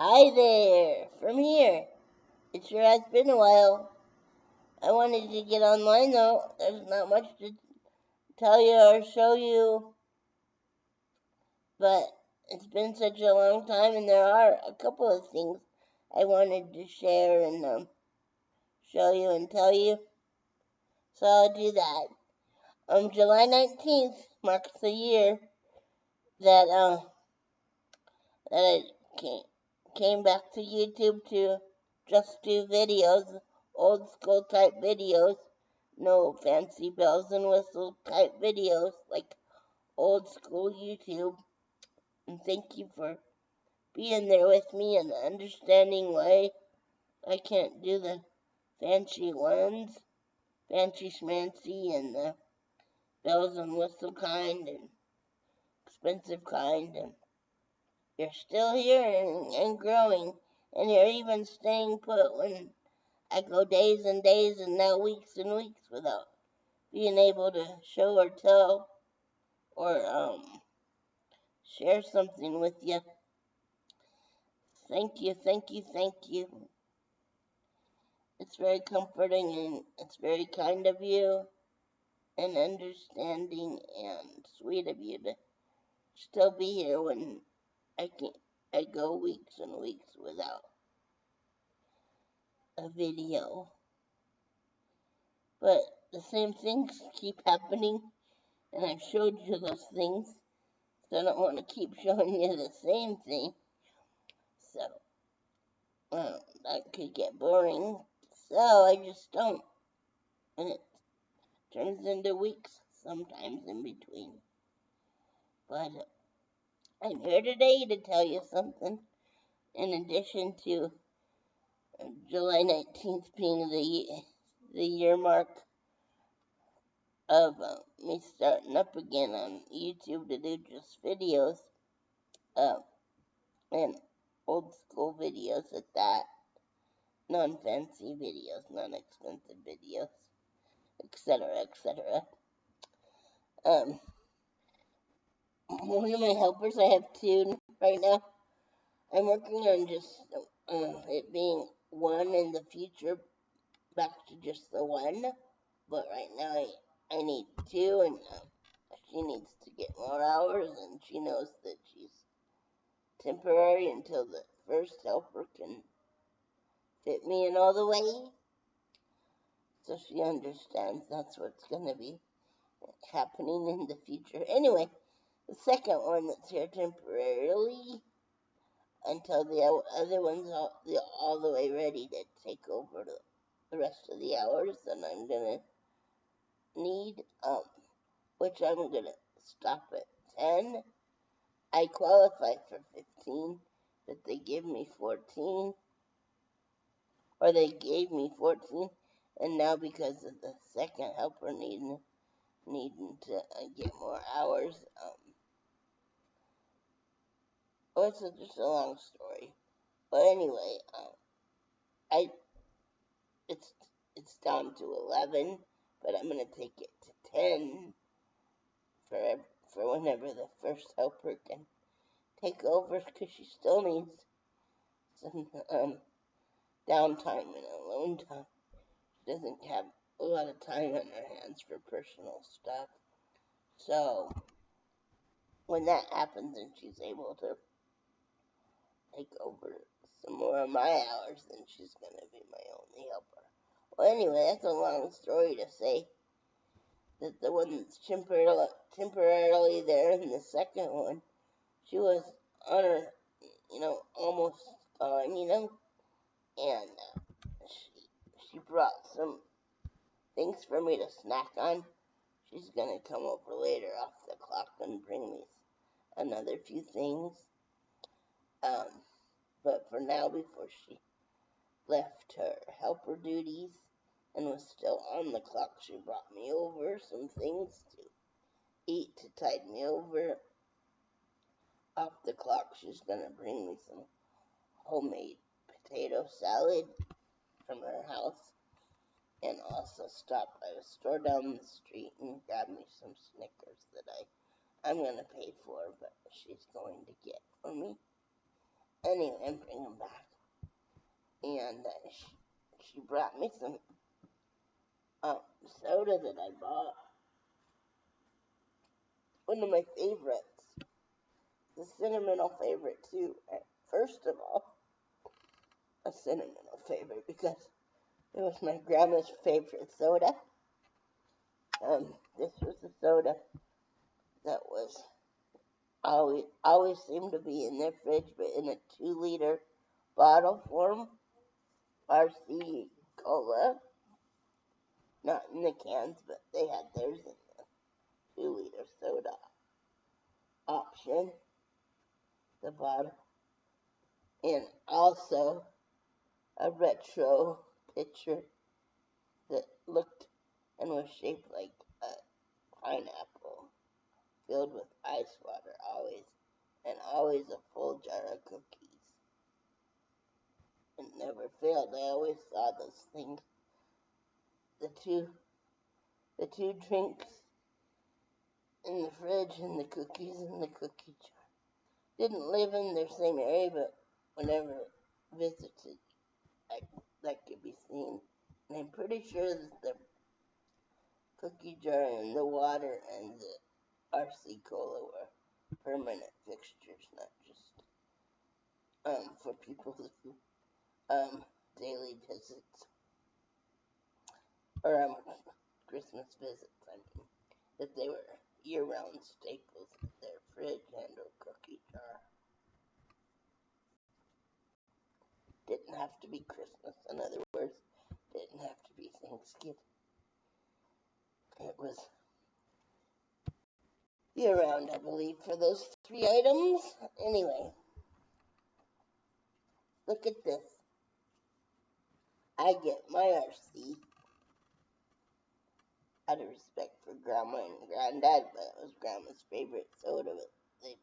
Hi there, from here. It sure has been a while. I wanted to get online though. There's not much to tell you or show you, but it's been such a long time, and there are a couple of things I wanted to share and show you and tell you. So I'll do that. July 19th marks the year that that I came back to YouTube to just do videos, old school type videos, no fancy bells and whistles type videos like old school YouTube. And thank you for being there with me and understanding why I can't do the fancy ones, fancy schmancy and the bells and whistle kind and expensive kind. And you're still here and growing, and you're even staying put when I go days and days and now weeks and weeks without being able to show or tell or share something with you. Thank you, thank you, thank you. It's very comforting and it's very kind of you and understanding and sweet of you to still be here when I go weeks and weeks without a video. But the same things keep happening, and I've showed you those things, so I don't want to keep showing you the same thing. So, that could get boring. So I just don't, and it turns into weeks sometimes in between. But I'm here today to tell you something. In addition to July 19th being the year mark of me starting up again on YouTube to do just videos, uh, and old school videos at that, non-fancy videos, non-expensive videos, etc., etc. Um, One of my helpers, I have two right now. I'm working on just it being one in the future, back to just the one. But right now I need two, and she needs to get more hours, and she knows that she's temporary until the first helper can fit me in all the way. So she understands that's what's going to be happening in the future. Anyway, the second one that's here temporarily until the other one's all the way ready to take over the rest of the hours that I'm going to need, which I'm going to stop at 10. I qualify for 15, but they give me 14, or they gave me 14, and now because of the second helper needing to get more hours, it's just a long story. But anyway, I it's it's down to 11, but I'm gonna take it to 10 for whenever the first helper can take over, because she still needs some downtime and alone time. She doesn't have a lot of time on her hands for personal stuff. So when that happens and she's able to take over some more of my hours, then she's gonna be my only helper. Well, anyway, that's a long story to say that the one that's temporarily there in the second one, she was on her, almost gone, and she brought some things for me to snack on. She's gonna come over later off the clock and bring me another few things. But for now, before she left her helper duties and was still on the clock, she brought me over some things to eat to tide me over. Off the clock, she's gonna bring me some homemade potato salad from her house, and also stop by a store down the street and grab me some Snickers that I'm gonna pay for, but she's going to get for me. Anyway, I'm bringing them back. And she brought me some soda that I bought. One of my favorites. The sentimental favorite, too. First of all, a sentimental favorite because it was my grandma's favorite soda. This was a soda that was always seemed to be in their fridge, but in a 2-liter bottle form. RC Cola. Not in the cans, but they had theirs in the 2-liter soda option. The bottle. And also a retro pitcher that looked and was shaped like a pineapple, filled with ice water always, and always a full jar of cookies. It never failed. I always saw those things. The two drinks in the fridge and the cookies in the cookie jar. Didn't live in their same area, but whenever visited, that could be seen. And I'm pretty sure that the cookie jar and the water and the RC Cola were permanent fixtures, not just for people who daily visits or Christmas visits. I mean, that they were year-round staples in their fridge and or cookie jar. Didn't have to be Christmas. In other words, didn't have to be Thanksgiving. It was year-round, I believe, for those 3 items. Anyway, look at this. I get my RC out of respect for Grandma and Granddad, but it was Grandma's favorite soda. But they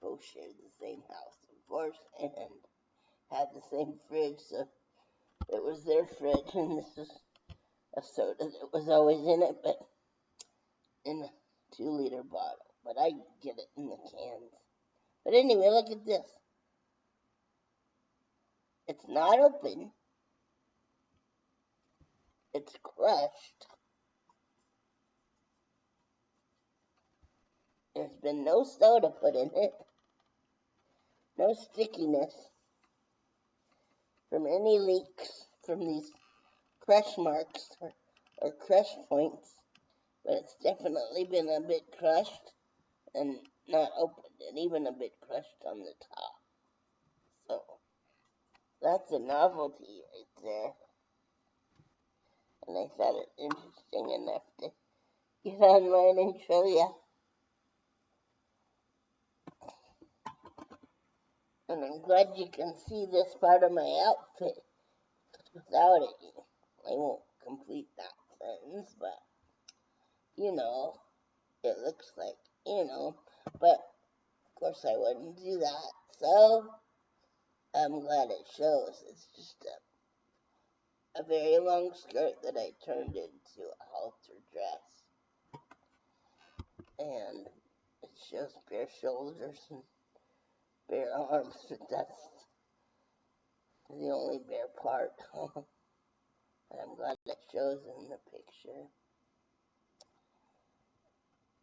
both shared the same house, of course, and had the same fridge, so it was their fridge, and this was a soda that was always in it, but in a 2-liter bottle. But I get it in the cans. But anyway, look at this. It's not open. It's crushed. There's been no soda put in it. No stickiness from any leaks from these crush marks or crush points. But it's definitely been a bit crushed and not opened, and even a bit crushed on the top. So that's a novelty right there. And I thought it interesting enough to get online and show you. And I'm glad you can see this part of my outfit. Without it, I won't complete that sentence, but it looks like, but of course I wouldn't do that. So I'm glad it shows. It's just a very long skirt that I turned into a halter dress. And it shows bare shoulders and bare arms, but that's the only bare part. And I'm glad it shows in the picture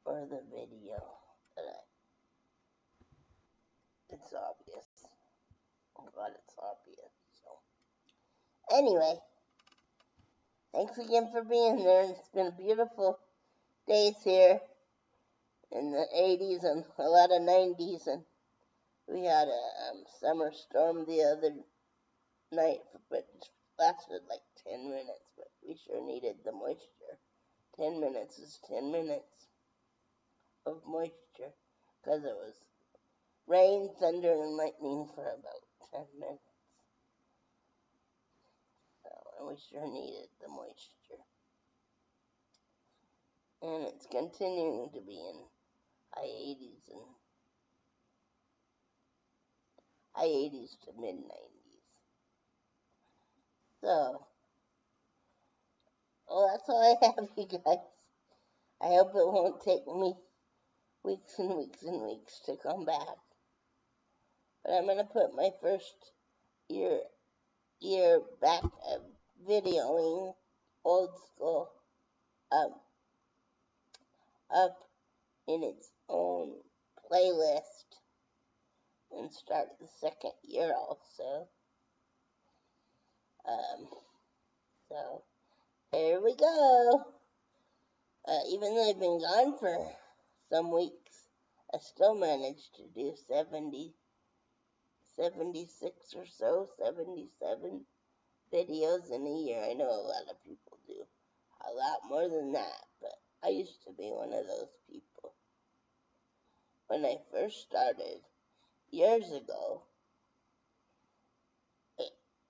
or the video that it's obvious. I'm glad it's obvious. So anyway, thanks again for being there. It's been beautiful days here in the 80s and a lot of 90s, and we had a summer storm the other night, but it lasted like 10 minutes, but we sure needed the moisture. 10 minutes is 10 minutes of moisture, because it was rain, thunder, and lightning for about 10 minutes. So, and we sure needed the moisture. And it's continuing to be in high 80s to mid 90s. So, well, that's all I have, you guys. I hope it won't take me weeks and weeks and weeks to come back. But I'm gonna put my first year back of videoing old school up in its own playlist and start the second year also. So here we go. Even though I've been gone for some weeks, I still managed to do 76 or so, 77 videos in a year. I know a lot of people do a lot more than that, but I used to be one of those people. When I first started, years ago,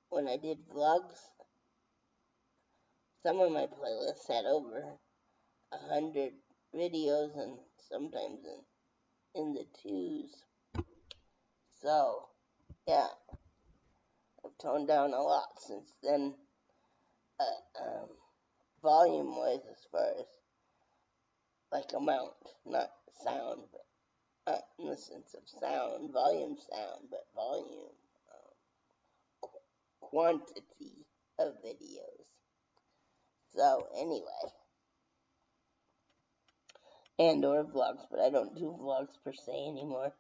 when I did vlogs, some of my playlists had over 100 videos and sometimes in the twos. So, yeah, I've toned down a lot since then, volume-wise, as far as like amount, not sound, but in the sense of sound, volume sound, but volume, quantity of videos. So, anyway, and or vlogs, but I don't do vlogs per se anymore,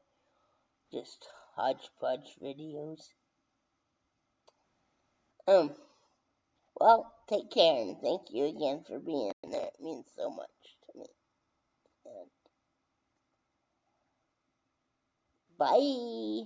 just hodgepodge videos. Well, take care, and thank you again for being there. It means so much to me. And bye!